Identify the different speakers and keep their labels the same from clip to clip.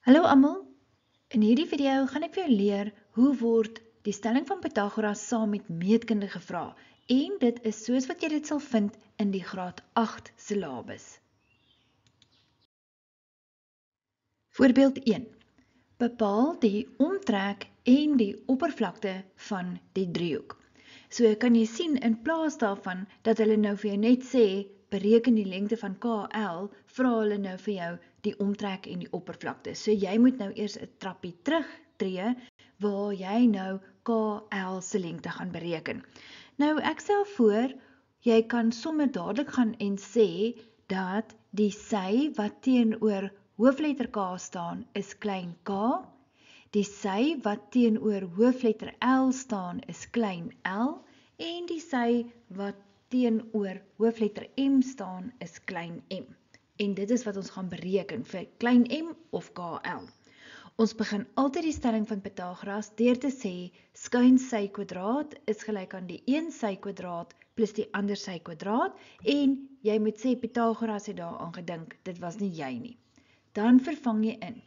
Speaker 1: Hallo almal, in hierdie video gaan ek vir jou leer hoe word die stelling van Pythagoras saam met meetkunde gevra en dit is soos wat jy dit sal vind in die graad 8 syllabus. Voorbeeld 1. Bepaal die omtrek en die oppervlakte van die driehoek. So kan jy sien in plaas daarvan dat hulle nou vir jou net sê bereken die lengte van KL, vra hulle nou vir jou die omtrek en die oppervlakte. So jy moet nou eers 'n trappie terugtree waar jy nou KL se lengte gaan bereken. Nou ek stel voor, jy kan sommer dadelik gaan en sê dat die sy wat teenoor hoofletter K staan is klein k, die sy wat teenoor hoofletter L staan is klein l en die sy wat teenoor hoofletter M staan is klein m. En dit is wat ons gaan bereken vir klein m of KL. Ons begin altyd die stelling van Pythagoras deur te sê skuin sy kwadraat is gelyk aan die een sy kwadraat plus die ander sy kwadraat en jy moet sê Pythagoras het daaraan gedink, dit was nie jy nie. Dan vervang jy in.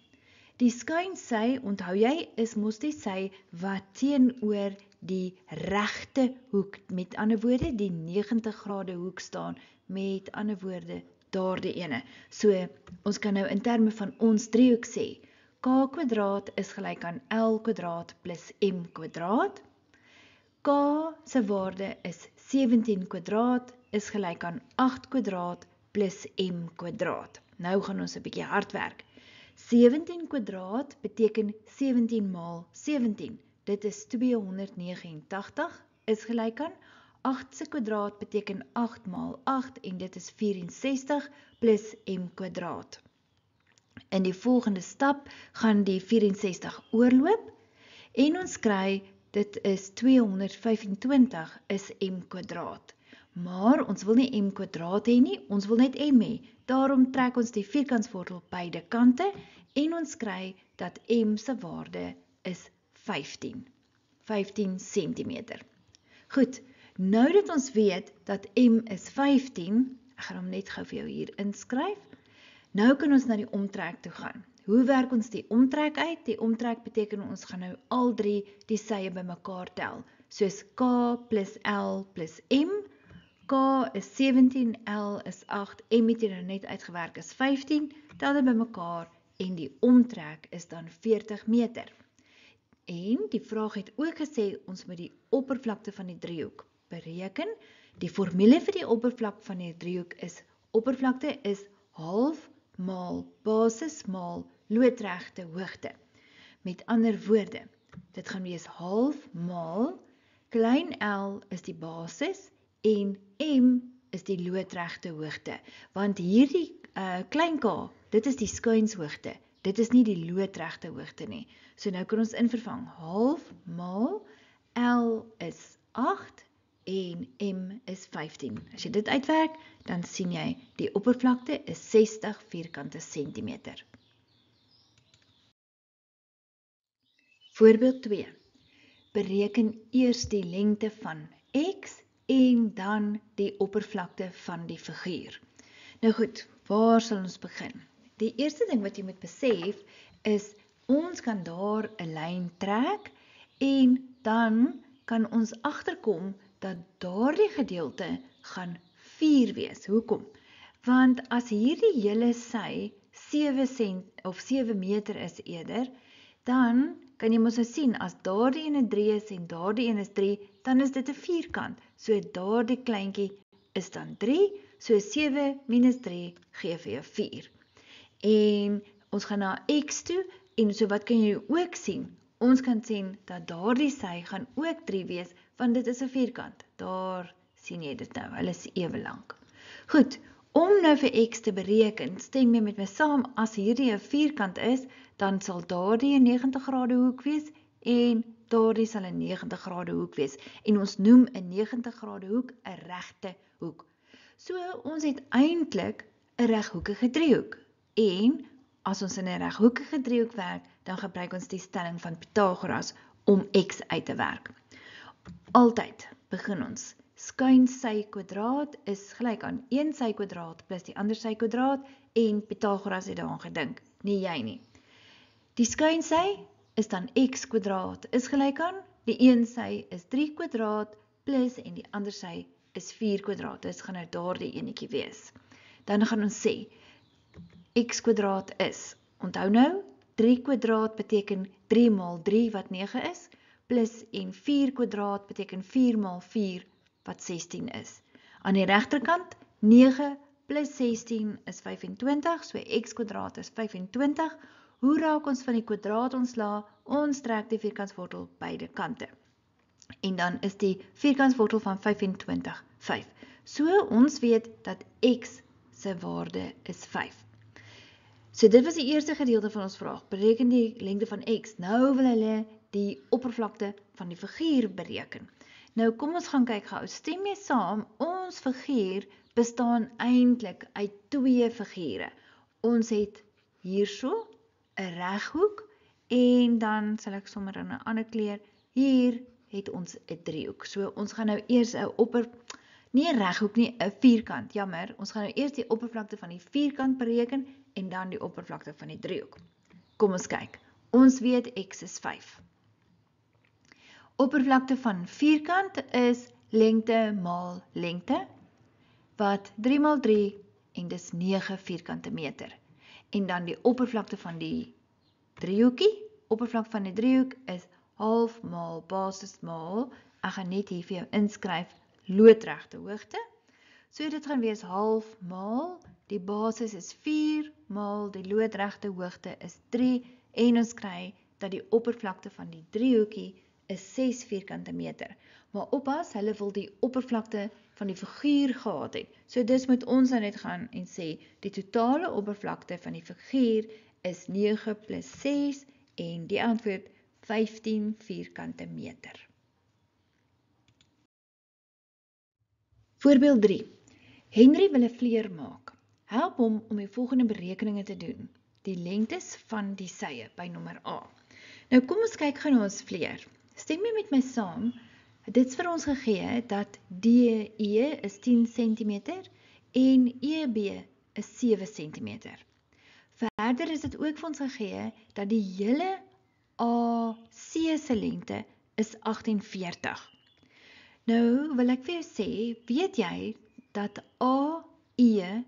Speaker 1: Die skuin sy, onthou jy, is mos die sy wat teenoor die regte hoek, met ander woorde die 90 grade hoek staan, met ander woorde daardie ene. So, ons kan nou in terme van ons driehoek sê, k kwadraat is gelyk aan l kwadraat plus m kwadraat. K se waarde is 17 kwadraat is gelyk aan 8 kwadraat plus m kwadraat. Nou gaan ons 'n bietjie hard werk. 17 kwadraat beteken 17 maal 17. Dit is 289 is gelyk aan 8 se kwadraat beteken 8 maal 8 en dit is 64 plus m kwadraat. In die volgende stap gaan die 64 oorloop en ons kry dit is 225 is m kwadraat. Maar ons wil nie m kwadraat hê nie, ons wil net m hê. Daarom trek ons die vierkantswortel beide kante en ons kry dat m se waarde is 15 cm. Goed, nou dat ons weet dat m is 15, ek gaan hom net gou vir jou hier inskryf, nou kan ons na die omtrek toe gaan. Hoe werk ons die omtrek uit? Die omtrek beteken ons gaan nou al drie die sye bymekaar tel, soos k plus l plus m. K is 17, L is 8, M het jy nou net uitgewerk is 15, tel dit bymekaar en die omtrek is dan 40 meter. En die vraag het ook gesê ons moet die oppervlakte van die driehoek bereken. Die formule vir die oppervlak van die driehoek is oppervlakte is half maal basis maal loodregte hoogte. Met ander woorde, dit gaan wees half maal klein l is die basis en m is die loodregte hoogte, want hierdie klein k, dit is die skuinshoogte, dit is nie die loodregte hoogte nie. So nou kan ons invervang, half maal, L is 8 en m is 15. As jy dit uitwerk, dan sien jy die oppervlakte is 60 vierkante centimeter. Voorbeeld 2. Bereken eers die lengte van x en dan die oppervlakte van die figuur. Nou goed, waar sal ons begin? Die eerste ding wat jy moet besef is, ons kan daar 'n lyn trek en dan kan ons agterkom dat daardie gedeelte gaan 4 wees. Hoekom? Want as hierdie hele sy 7 meter is eerder, dan kan jy mos nou sien, as daardie ene 3 is en daardie ene is 3, dan is dit 'n vierkant. So daardie kleintjie is dan 3, so 7 minus 3 gee vir jou 4. En ons gaan na x toe, en so wat kan jy ook sien? Ons kan sien dat daardie sy gaan ook 3 wees, want dit is 'n vierkant. Daar sien jy dit nou, hulle is ewe lank. Goed, om nou vir x te bereken, stem jy met my saam, as hierdie 'n vierkant is, dan sal daardie 'n 90 grade hoek wees, en daardie sal 'n 90 grade hoek wees. En ons noem 'n 90 grade hoek 'n regte hoek. So, ons het eintlik 'n reghoekige driehoek. En as ons in 'n reghoekige driehoek werk, dan gebruik ons die stelling van Pythagoras om x uit te werk. Altyd begin ons. Skuin sy kwadraat is gelyk aan 1 sy kwadraat plus die ander sy kwadraat en Pythagoras het daaraan gedink, nie jy nie. Die skuinsy is dan x kwadraat is gelyk aan, die een sy is 3 kwadraat plus en die ander sy is 4 kwadraat. Dit gaan nou daardie enetjie wees. Dan gaan ons sê, x kwadraat is, onthou nou, 3 kwadraat beteken 3 maal 3 wat 9 is, plus en 4 kwadraat beteken 4 maal 4 wat 16 is. Aan die regterkant, 9 plus 16 is 25, so x kwadraat is 25. Hoe raak ons van die kwadraat ontslae? Ons trek die vierkantswortel beide kante. En dan is die vierkantswortel van 25 5. So ons weet dat x se waarde is 5. So dit was die eerste gedeelte van ons vraag. Bereken die lengte van x. Nou wil hulle die oppervlakte van die figuur bereken. Nou kom ons gaan kyk gou. Stem jy saam? Ons figuur bestaan eintlik uit 2 figure. Ons het hierso 'n reghoek en dan sal ek sommer in 'n ander kleur. Hier het ons 'n driehoek. So ons gaan nou eers 'n nie 'n reghoek nie, 'n vierkant. Jammer, ons gaan nou eers die oppervlakte van die vierkant bereken en dan die oppervlakte van die driehoek. Kom ons kyk. Ons weet x is 5. Oppervlakte van vierkant is lengte maal lengte, wat 3 maal 3 en dis 9 vierkante meter. En dan die oppervlakte van die driehoekie, oppervlakte van die driehoek is half maal basis maal, ek gaan net hier vir jou inskryf, loodregte hoogte. So dit gaan wees half maal, die basis is 4 maal, die loodregte hoogte is 3 en ons kry dat die oppervlakte van die driehoekie is 6 vierkante meter. Maar oppas, hulle wil die oppervlakte van die figuur gehad het. So dis moet ons nou net gaan en sê, die totale oppervlakte van die figuur is 9 plus 6 en die antwoord 15 vierkante meter. Voorbeeld 3. Henry wil 'n vleuer maak. Help hom om die volgende berekeninge te doen. Die lengtes van die sye by nommer A. Nou kom ons kyk gou na ons vleuer. Stem jy met my saam? Dit is vir ons gegee dat DE is 10 cm en EB is 7 cm. Verder is dit ook vir ons gegee dat die hele AC se lengte is 48. Nou wil ek vir jou sê, weet jy dat AE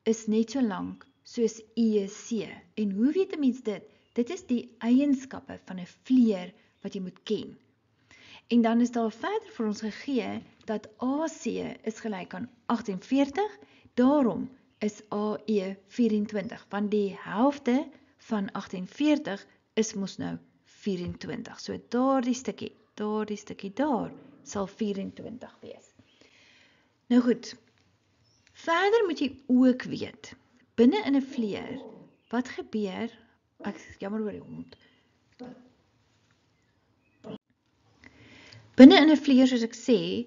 Speaker 1: is net so lank soos EC. En hoe weet 'n mens dit? Dit is die eienskappe van 'n vleuer wat jy moet ken. En dan is daar verder vir ons gegee dat AC is gelyk aan 48, daarom is AE 24, want die helfte van 48 is mos nou 24. So daardie stukkie daar sal 24 wees. Nou goed, verder moet jy ook weet, binne in 'n vleuer, wat gebeur, ek jammer oor die hond, binne in 'n vleuer, soos ek sê,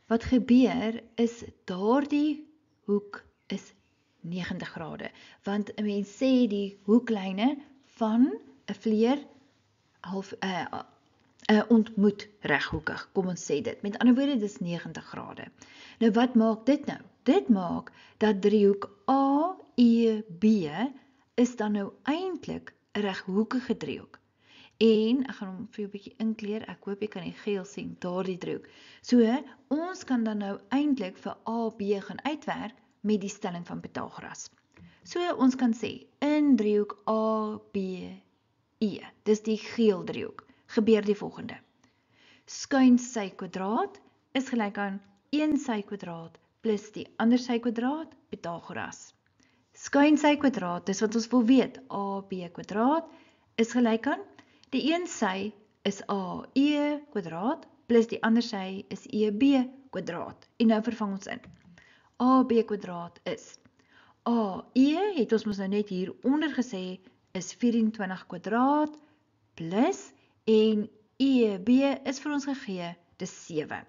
Speaker 1: wat gebeur is daardie hoek is 90 grade, want 'n mens sê die hoeklyne van 'n vleuer ontmoet reghoekig, kom ons sê dit. Met ander woorde, dis 90 grade. Nou wat maak dit nou? Dit maak dat driehoek AEB is dan nou eintlik 'n reghoekige driehoek. En ek gaan hom vir jou 'n bietjie inkleur. Ek hoop jy kan die geel sien, daardie driehoek. So, ons kan dan nou eintlik vir AB gaan uitwerk met die stelling van Pythagoras. So, ons kan sê in driehoek ABE, dis die geel driehoek, gebeur die volgende. Skuin sy kwadraat is gelyk aan 1 sy kwadraat plus die ander sy kwadraat, Pythagoras. Skuin sy kwadraat, dis wat ons wil weet, AB kwadraat is gelyk aan, die een sy is AE kwadraat plus die ander sy is EB kwadraat. En nou vervang ons in. AB kwadraat is AE, het ons mos nou net hier onder gesê, is 24 kwadraat plus en EB is vir ons gegee, dis 7.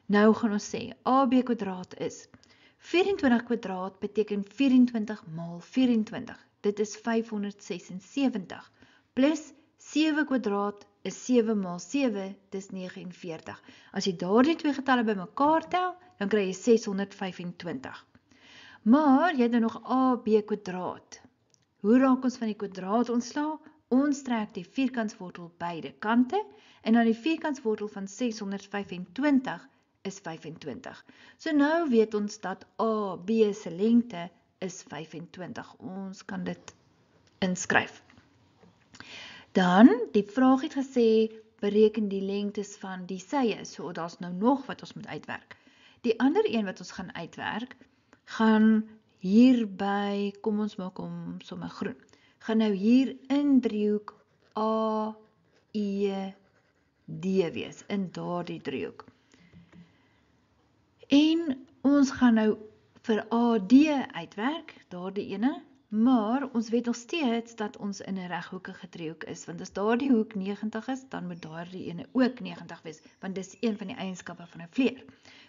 Speaker 1: Nou gaan ons sê, AB kwadraat is 24 kwadraat beteken 24 maal 24. Dit is 576 plus 7 kwadraat is 7 maal 7, dis 49. As jy daardie twee getalle bymekaar tel, dan kry jy 625. Maar jy het nou nog AB kwadraat. Hoe raak ons van die kwadraat ontslae? Ons trek die vierkantswortel beide kante en dan die vierkantswortel van 625 is 25. So nou weet ons dat AB se lengte is 25. Ons kan dit inskryf. Dan, die vraag het gesê, bereken die lengtes van die sye. So, daar's nou nog wat ons moet uitwerk. Die ander een wat ons gaan uitwerk, gaan hierby, kom ons maak hom sommer groen, gaan nou hier in driehoek AED wees, in daardie driehoek. En ons gaan nou vir AD uitwerk, daardie ene, maar ons weet nog steeds dat ons in 'n reghoekige driehoek is, want as daardie hoek 90 is, dan moet daardie ene ook 90 wees, want dis een van die eienskappe van 'n vleer.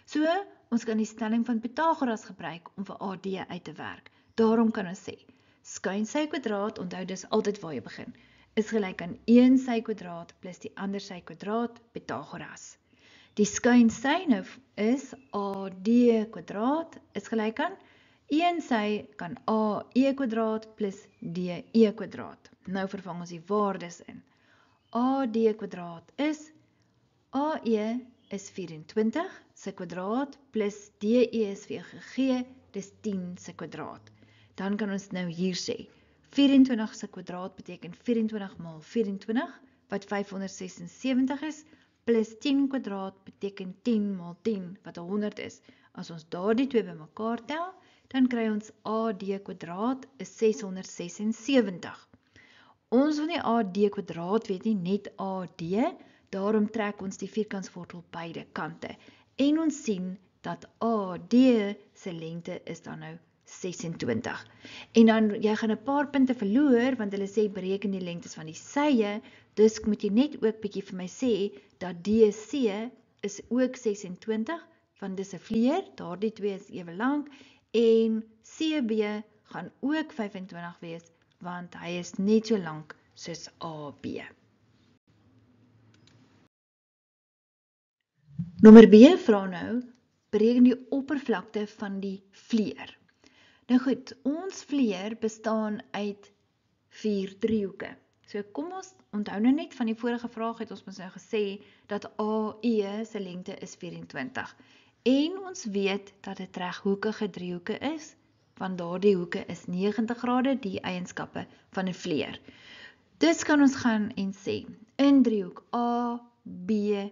Speaker 1: So, ons kan die stelling van Pythagoras gebruik om vir AD uit te werk. Daarom kan ons sê, skuin sy kwadraat, onthou dis altyd waar jy begin, is gelyk aan 1 sy kwadraat plus die ander sy kwadraat, Pythagoras. Die skuin sy nou is AD kwadraat is gelyk aan 1 sy kan AE kwadraat plus DE kwadraat. Nou vervang ons die waardes in. AD kwadraat is AE is 24 sy kwadraat plus DE is weer gegee, dis 10 sy kwadraat. Dan kan ons nou hier sê, 24 sy kwadraat beteken 24 maal 24, wat 576 is, plus 10 kwadraat beteken 10 maal 10, wat 100 is. As ons daardie twee bymekaar tel, dan kry ons AD kwadraat is 676. Ons wil nie AD kwadraat weet nie, net AD, daarom trek ons die vierkantswortel beide kante. En ons sien dat AD se lengte is dan nou 26. En dan, jy gaan 'n paar punte verloor, want hulle sê bereken die lengtes van die sye, dus moet jy net ook bietjie vir my sê, dat DC is ook 26, want dis 'n vleer, daardie twee is ewe lank, en CB gaan ook 25 wees, want hy is net so lank soos AB. Nommer B vra nou, bereken die oppervlakte van die vleer. Nou goed, ons vleer bestaan uit 4 driehoeke. So kom ons onthou nou net van die vorige vraag het ons mos nou gesê dat AE se lengte is 24. En ons weet dat dit reghoekige driehoeke is, want daardie hoeke is 90 grade, die eienskappe van 'n vleer. Dus kan ons gaan en sê, in driehoek ABE,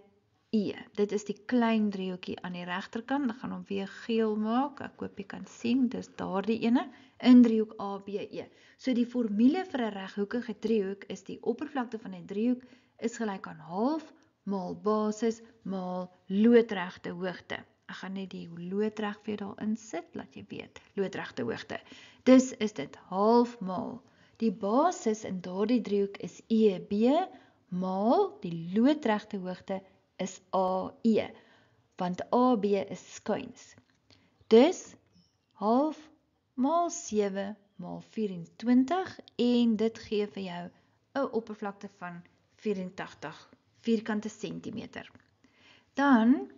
Speaker 1: dit is die klein driehoekie aan die regterkant, ek gaan hom weer geel maak, ek hoop jy kan sien, dis daardie ene, in driehoek ABE. So die formule vir 'n reghoekige driehoek is die oppervlakte van 'n driehoek is gelyk aan half maal basis maal loodregte hoogte. Ek gaan net die loodreg vir daar insit, laat jy weet, loodregte hoogte. Dus is dit half maal. Die basis in daardie driehoek is EB maal die loodregte hoogte is AE, want AB is skuins. Dus half maal 7 maal 24 en dit gee vir jou 'n oppervlakte van 84 vierkante sentimeter. Dan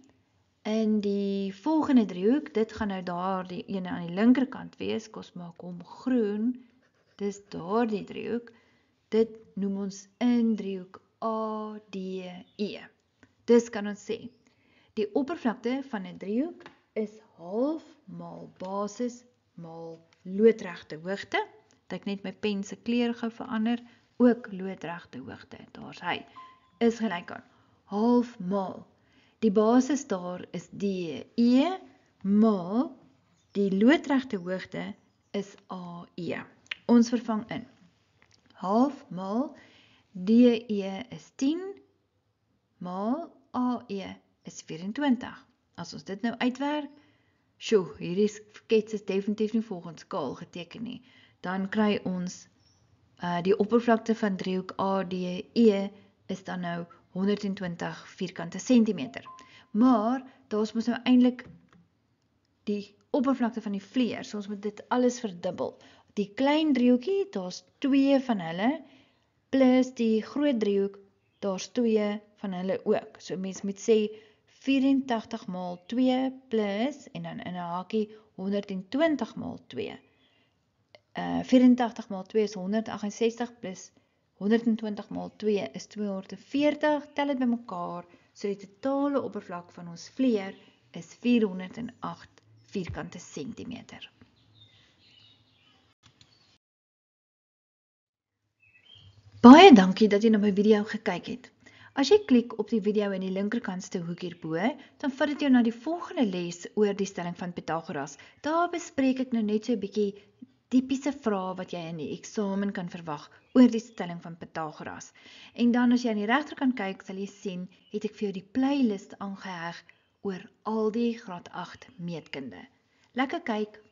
Speaker 1: in die volgende driehoek, dit gaan nou daar die ene aan die linkerkant wees, kos maak hom groen, dis daardie driehoek, dit noem ons in driehoek ADE. Dus kan ons sê, die oppervlakte van 'n driehoek is half maal basis maal loodregte hoogte. Dat ek net my pen se kleur gou verander, ook loodregte hoogte, daar's hy, is gelyk aan half maal. Die basis daar is DE maal die loodregte hoogte is AE. Ons vervang in. Half maal DE is 10 maal AE is 24. As ons dit nou uitwerk, hierdie skets is definitief nie volgens skaal geteken nie. Dan kry ons die oppervlakte van driehoek ADE is dan nou 120 vierkante sentimeter. Maar daar's mos nou eintlik die oppervlakte van die vleer, so ons moet dit alles verdubbel. Die klein driehoekie, daar's 2 van hulle, plus die groot driehoek, daar's 2 van hulle ook. So mens moet sê 84 maal 2 plus, en dan in 'n hakie 120 maal 2. 84 maal 2 is 168 plus 120 maal 2 is 240, tel dit bymekaar, so die totale oppervlak van ons vleer is 408 vierkante sentimeter. Baie dankie dat jy na my video gekyk het. As jy klik op die video in die linkerkantste hoek hierbo, dan vat dit jou na die volgende les oor die stelling van Pythagoras. Daar bespreek ek nou net so 'n bietjie tipiese vrae wat jy in die eksamen kan verwag oor die stelling van Pythagoras. En dan as jy aan die regterkant kyk, sal jy sien, het ek vir jou die playlist aangeheg oor al die graad 8 meetkunde. Lekker kyk!